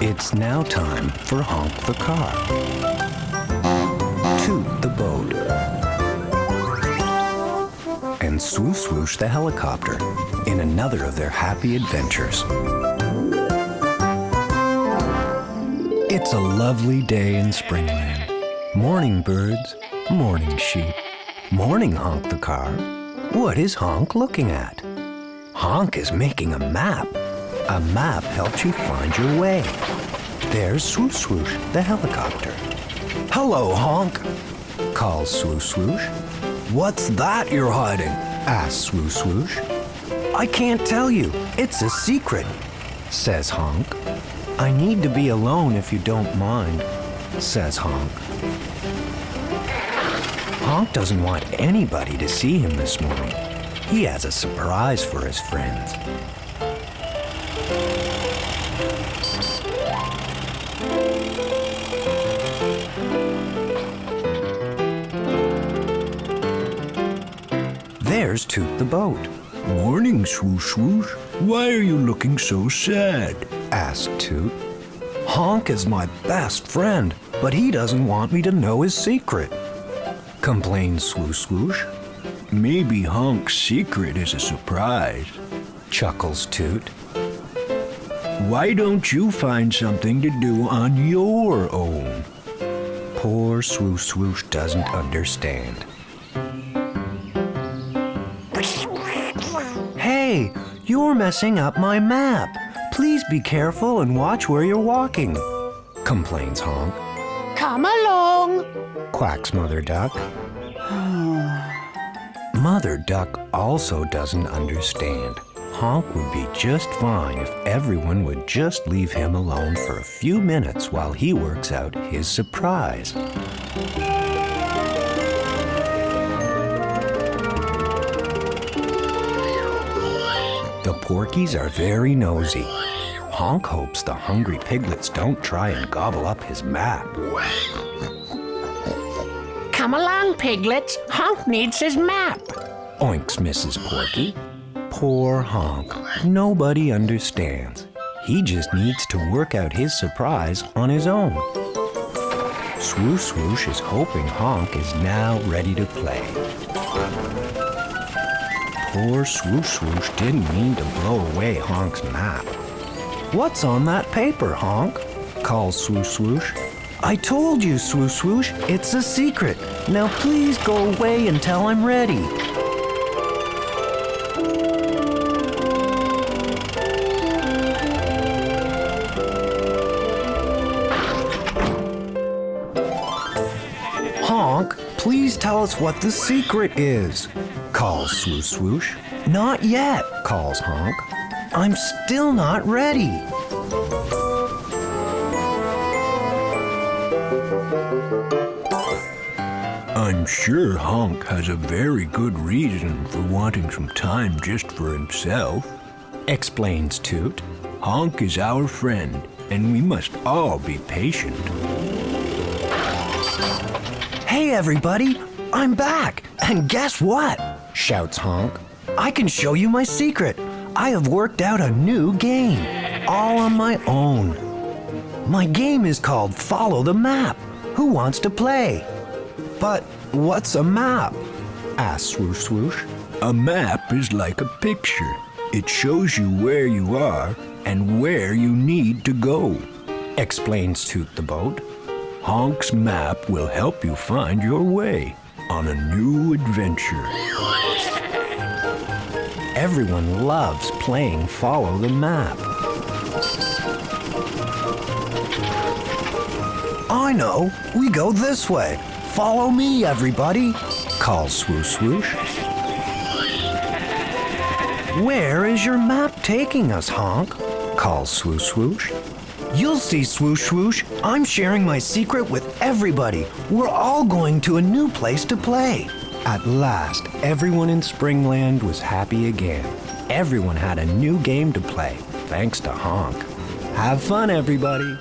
It's now time for Honk the car, Toot the boat, and Swoosh Swoosh the helicopter in another of their happy adventures. It's a lovely day in Springland. Morning, birds. Morning, sheep. Morning, Honk the car. What is Honk looking at? Honk is making a map. A map helps you find your way. There's Swoosh Swoosh, the helicopter. Hello, Honk, calls Swoosh Swoosh. What's that you're hiding? Asks Swoosh Swoosh. I can't tell you. It's a secret, says Honk. I need to be alone if you don't mind, says Honk. Honk doesn't want anybody to see him this morning. He has a surprise for his friends. There's Toot the boat. Morning, Swoosh Swoosh. Why are you looking so sad? Asked Toot. Honk is my best friend, but he doesn't want me to know his secret, complains Swoosh Swoosh. Maybe Honk's secret is a surprise, chuckles Toot. Why don't you find something to do on your own? Poor Swoosh Swoosh doesn't understand. Hey, you're messing up my map. Please be careful and watch where you're walking, complains Honk. Come along, quacks Mother Duck. Mother Duck also doesn't understand. Honk would be just fine if everyone would just leave him alone for a few minutes while he works out his surprise. The porkies are very nosy. Honk hopes the hungry piglets don't try and gobble up his map. come along, piglets. Honk needs his map. Oinks Mrs. Porky. Poor Honk. Nobody understands. He just needs to work out his surprise on his own. Swoosh Swoosh is hoping Honk is now ready to play. Poor Swoosh Swoosh didn't mean to blow away Honk's map. What's on that paper, Honk? Calls Swoosh Swoosh. I told you, Swoosh Swoosh, it's a secret. Now please go away until I'm ready. Honk, please tell us what the secret is, calls Swoosh Swoosh. Not yet, calls Honk. I'm still not ready. I'm sure Honk has a very good reason for wanting some time just for himself, explains Toot. Honk is our friend, and we must all be patient. Hey everybody, I'm back, and guess what? Shouts Honk. I can show you my secret. I have worked out a new game, all on my own. My game is called Follow the Map. Who wants to play? But what's a map? Asks Swoosh Swoosh. A map is like a picture. It shows you where you are and where you need to go, explains Toot the boat. Honk's map will help you find your way on a new adventure. Everyone loves playing Follow the Map. I know, we go this way. Follow me, everybody, calls Swoosh Swoosh. Where is your map taking us, Honk? Calls Swoosh Swoosh. You'll see, Swoosh Swoosh. I'm sharing my secret with everybody. We're all going to a new place to play. At last, everyone in Springland was happy again. Everyone had a new game to play, thanks to Honk. Have fun, everybody.